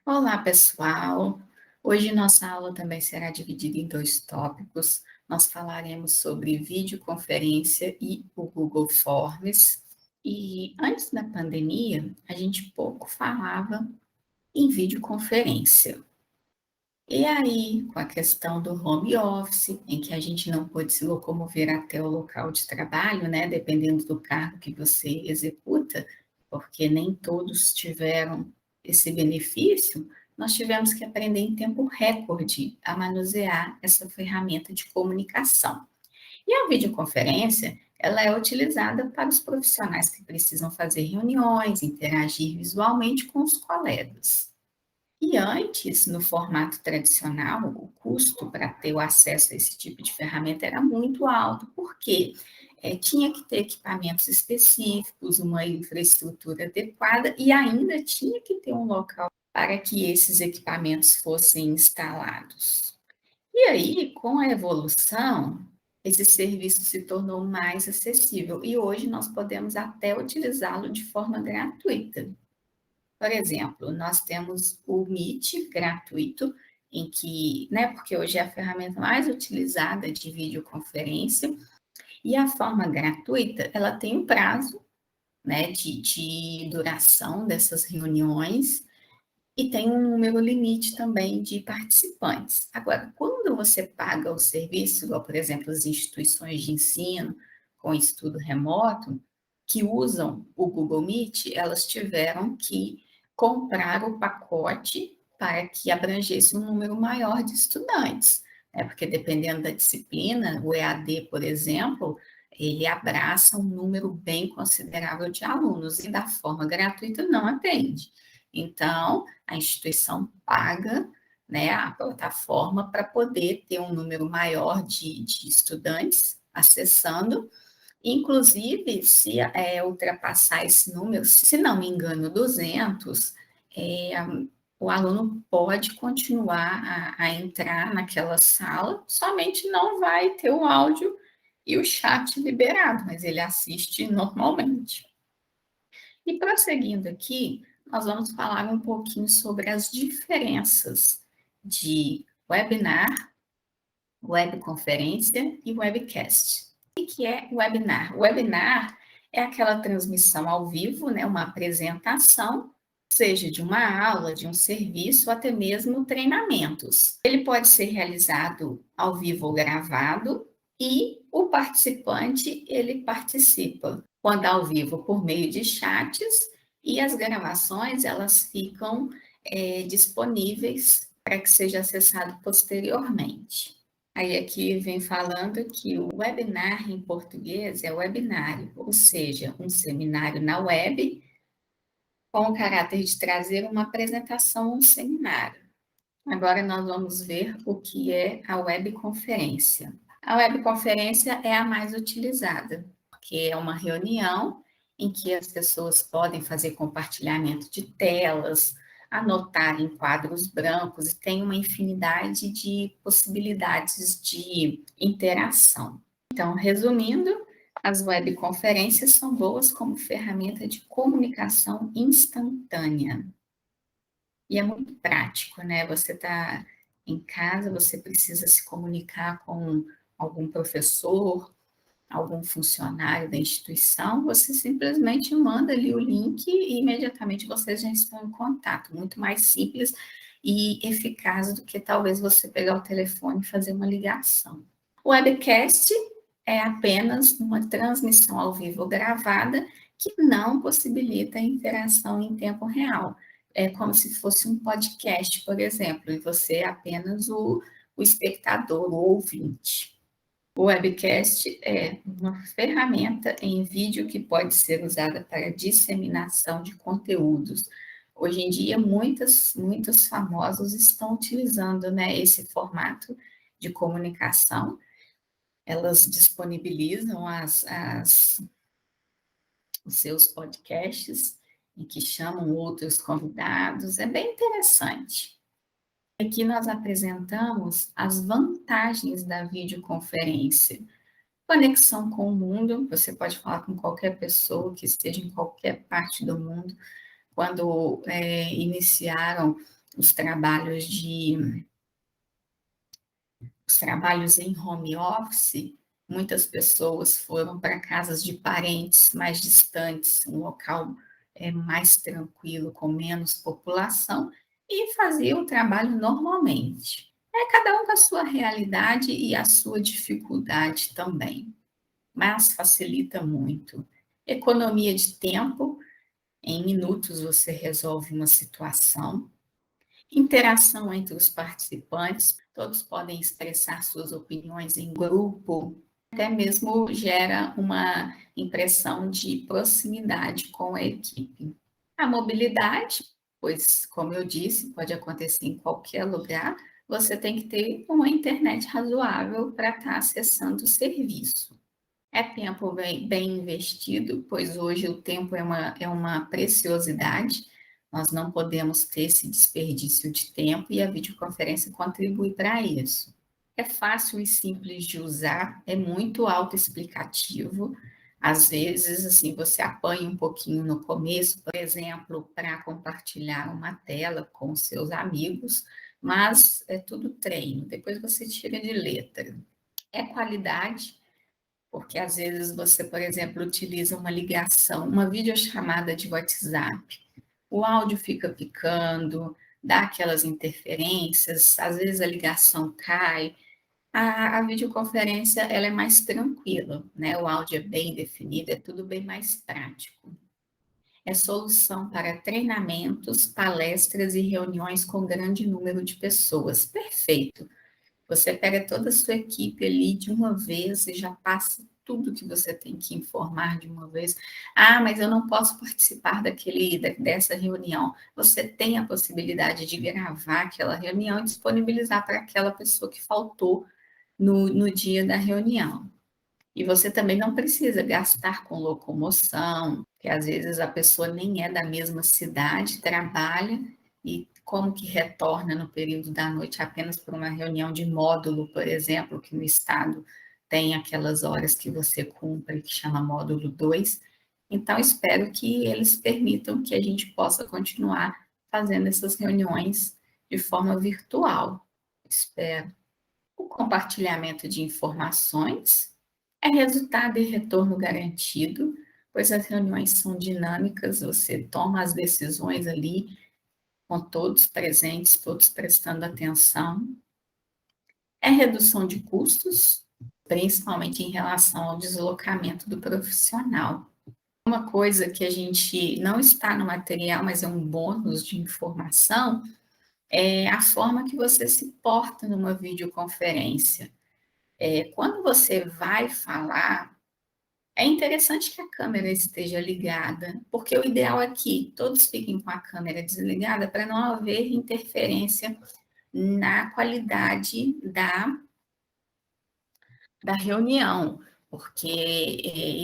Olá, pessoal! Hoje nossa aula também será dividida em dois tópicos. Nós falaremos sobre videoconferência e o Google Forms. E antes da pandemia, a gente pouco falava em videoconferência. E aí, com a questão do home office, em que a gente não pôde se locomover até o local de trabalho, né, dependendo do cargo que você executa, porque nem todos tiveram esse benefício, nós tivemos que aprender em tempo recorde a manusear essa ferramenta de comunicação. E a videoconferência, ela é utilizada para os profissionais que precisam fazer reuniões, interagir visualmente com os colegas. E antes, no formato tradicional, o custo para ter o acesso a esse tipo de ferramenta era muito alto, porque tinha que ter equipamentos específicos, uma infraestrutura adequada e ainda tinha que ter um local para que esses equipamentos fossem instalados. E aí, com a evolução, esse serviço se tornou mais acessível e hoje nós podemos até utilizá-lo de forma gratuita. Por exemplo, nós temos o Meet gratuito, em que, né, porque hoje é a ferramenta mais utilizada de videoconferência, e a forma gratuita, ela tem um prazo, né, de duração dessas reuniões, e tem um número limite também de participantes. Agora, quando você paga o serviço, igual, por exemplo, as instituições de ensino com estudo remoto, que usam o Google Meet, elas tiveram que comprar o pacote para que abrangesse um número maior de estudantes, né? Porque dependendo da disciplina, o EAD, por exemplo, ele abraça um número bem considerável de alunos e da forma gratuita não atende. Então, a instituição paga, né, a plataforma para poder ter um número maior de estudantes acessando. Inclusive, se ultrapassar esse número, se não me engano, 200, é, o aluno pode continuar a entrar naquela sala, somente não vai ter o áudio e o chat liberado, mas ele assiste normalmente. E prosseguindo aqui, nós vamos falar um pouquinho sobre as diferenças de webinar, webconferência e webcast. O que é webinar? Webinar é aquela transmissão ao vivo, né, uma apresentação, seja de uma aula, de um serviço, ou até mesmo treinamentos. Ele pode ser realizado ao vivo ou gravado, e o participante, ele participa, quando ao vivo, por meio de chats, e as gravações, elas ficam disponíveis para que seja acessado posteriormente. Aí aqui vem falando que o webinar em português é webinário, ou seja, um seminário na web com o caráter de trazer uma apresentação a um seminário. Agora nós vamos ver o que é a webconferência. A webconferência é a mais utilizada, porque é uma reunião em que as pessoas podem fazer compartilhamento de telas, anotar em quadros brancos e tem uma infinidade de possibilidades de interação. Então, resumindo, as webconferências são boas como ferramenta de comunicação instantânea. E é muito prático, né? Você está em casa, você precisa se comunicar com algum professor, algum funcionário da instituição, você simplesmente manda ali o link e imediatamente vocês já estão em contato. Muito mais simples e eficaz do que talvez você pegar o telefone e fazer uma ligação. O webcast é apenas uma transmissão ao vivo gravada que não possibilita a interação em tempo real. É como se fosse um podcast, por exemplo, e você é apenas o espectador, o ouvinte. O webcast é uma ferramenta em vídeo que pode ser usada para disseminação de conteúdos. Hoje em dia, muitos famosos estão utilizando, né, esse formato de comunicação. Elas disponibilizam os seus podcasts em que chamam outros convidados. É bem interessante. Aqui nós apresentamos as vantagens da videoconferência. Conexão com o mundo, você pode falar com qualquer pessoa que esteja em qualquer parte do mundo. Quando iniciaram os trabalhos em home office, muitas pessoas foram para casas de parentes mais distantes, um local mais tranquilo, com menos população, e faziam o trabalho normalmente. É cada um com a sua realidade e a sua dificuldade também, mas facilita muito. Economia de tempo, em minutos você resolve uma situação. Interação entre os participantes, todos podem expressar suas opiniões em grupo, até mesmo gera uma impressão de proximidade com a equipe. A mobilidade, pois, como eu disse, pode acontecer em qualquer lugar, você tem que ter uma internet razoável para estar acessando o serviço. É tempo bem investido, pois hoje o tempo é uma preciosidade, nós não podemos ter esse desperdício de tempo e a videoconferência contribui para isso. É fácil e simples de usar, é muito autoexplicativo. Às vezes, assim, você apanha um pouquinho no começo, por exemplo, para compartilhar uma tela com seus amigos, mas é tudo treino, depois você tira de letra. É qualidade, porque às vezes você, por exemplo, utiliza uma ligação, uma videochamada de WhatsApp, o áudio fica picando, dá aquelas interferências, às vezes a ligação cai. A videoconferência ela é mais tranquila, né? O áudio é bem definido, é tudo bem mais prático. É solução para treinamentos, palestras e reuniões com grande número de pessoas. Perfeito. Você pega toda a sua equipe ali de uma vez e já passa tudo que você tem que informar de uma vez. Ah, mas eu não posso participar dessa reunião. Você tem a possibilidade de gravar aquela reunião e disponibilizar para aquela pessoa que faltou no dia da reunião. E você também não precisa gastar com locomoção, que às vezes a pessoa nem é da mesma cidade, trabalha e como que retorna no período da noite apenas para uma reunião de módulo, por exemplo, que no estado tem aquelas horas que você cumpre, que chama módulo 2. Então, espero que eles permitam que a gente possa continuar fazendo essas reuniões de forma virtual. Espero. O compartilhamento de informações é resultado e retorno garantido, pois as reuniões são dinâmicas, você toma as decisões ali com todos presentes, todos prestando atenção. É redução de custos, principalmente em relação ao deslocamento do profissional. Uma coisa que a gente não está no material, mas é um bônus de informação, é a forma que você se porta numa videoconferência. Quando você vai falar, é interessante que a câmera esteja ligada, porque o ideal é que todos fiquem com a câmera desligada para não haver interferência na qualidade da reunião, porque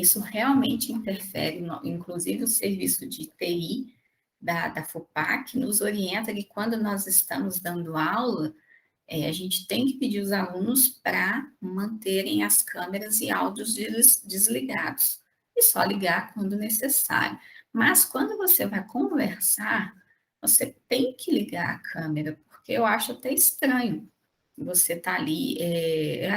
isso realmente interfere, inclusive o serviço de TI da FUPAC nos orienta que quando nós estamos dando aula, a gente tem que pedir os alunos para manterem as câmeras e áudios desligados e só ligar quando necessário. Mas quando você vai conversar, você tem que ligar a câmera, porque eu acho até estranho. Você está ali,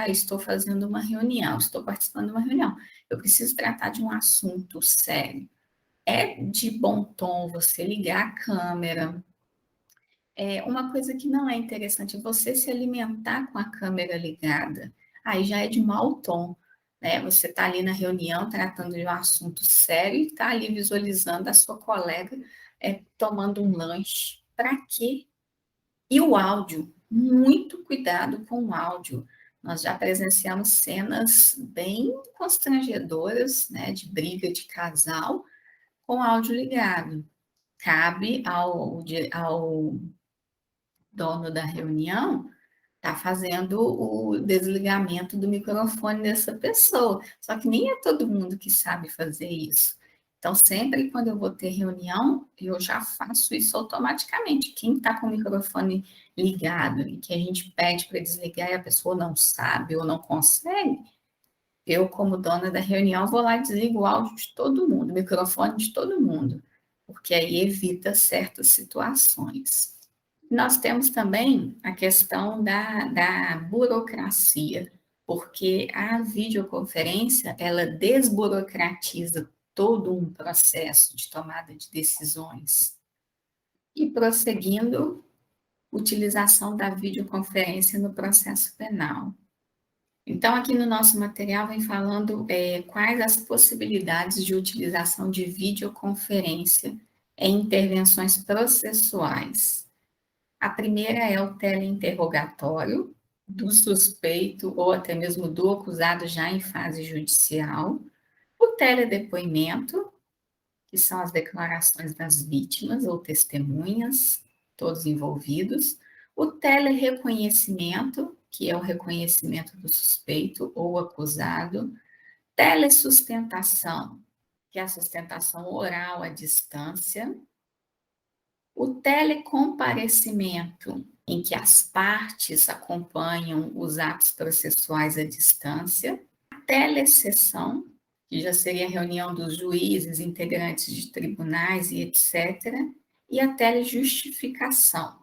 estou fazendo uma reunião, estou participando de uma reunião, eu preciso tratar de um assunto sério. É de bom tom você ligar a câmera. Uma coisa que não é interessante, você se alimentar com a câmera ligada, aí já é de mau tom, né? Você está ali na reunião tratando de um assunto sério e está ali visualizando a sua colega tomando um lanche. Para quê? E o áudio, muito cuidado com o áudio. Nós já presenciamos cenas bem constrangedoras, né, de briga de casal com áudio ligado. Cabe ao dono da reunião está fazendo o desligamento do microfone dessa pessoa. Só que nem é todo mundo que sabe fazer isso. Então, sempre quando eu vou ter reunião, eu já faço isso automaticamente. Quem está com o microfone ligado e que a gente pede para desligar e a pessoa não sabe ou não consegue, eu, como dona da reunião, vou lá e desligo o áudio de todo mundo, o microfone de todo mundo, porque aí evita certas situações. Nós temos também a questão da burocracia, porque a videoconferência, ela desburocratiza todo um processo de tomada de decisões. E prosseguindo, utilização da videoconferência no processo penal. Então, aqui no nosso material vem falando quais as possibilidades de utilização de videoconferência em intervenções processuais. A primeira é o teleinterrogatório do suspeito ou até mesmo do acusado já em fase judicial, o teledepoimento, que são as declarações das vítimas ou testemunhas, todos envolvidos, o telereconhecimento, que é o reconhecimento do suspeito ou acusado, telesustentação, que é a sustentação oral à distância, o telecomparecimento, em que as partes acompanham os atos processuais à distância, a telesessão, que já seria a reunião dos juízes, integrantes de tribunais e etc., e a telejustificação,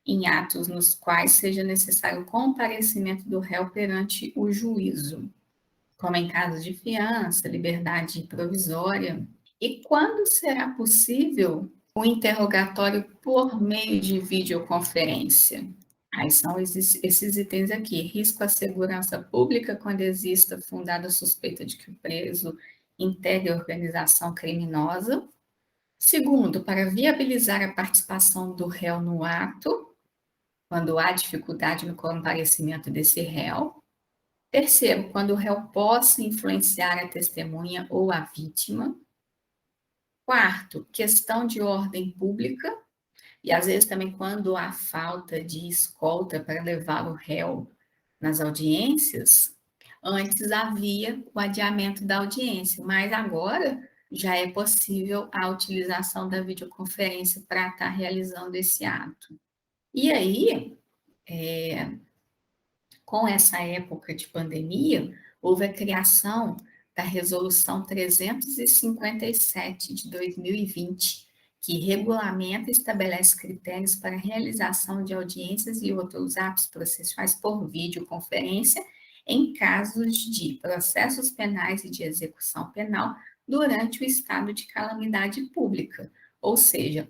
em atos nos quais seja necessário o comparecimento do réu perante o juízo, como em casos de fiança, liberdade provisória. E quando será possível o interrogatório por meio de videoconferência? Aí são esses itens aqui: risco à segurança pública quando exista fundada suspeita de que o preso integre organização criminosa. Segundo, para viabilizar a participação do réu no ato, quando há dificuldade no comparecimento desse réu. Terceiro, quando o réu possa influenciar a testemunha ou a vítima. Quarto, questão de ordem pública, e às vezes também quando há falta de escolta para levar o réu nas audiências, antes havia o adiamento da audiência, mas agora já é possível a utilização da videoconferência para estar realizando esse ato. E aí, com essa época de pandemia, houve a criação da Resolução 357 de 2020, que regulamenta e estabelece critérios para a realização de audiências e outros atos processuais por videoconferência em casos de processos penais e de execução penal durante o estado de calamidade pública. Ou seja,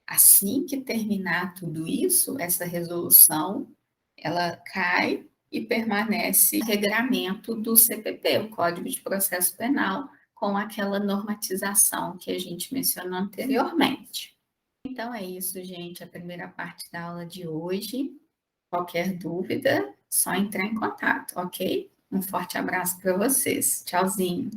assim que terminar tudo isso, essa resolução, ela cai e permanece regramento do CPP, o Código de Processo Penal, com aquela normatização que a gente mencionou anteriormente. Então é isso, gente, a primeira parte da aula de hoje. Qualquer dúvida, só entrar em contato, ok? Um forte abraço para vocês. Tchauzinho.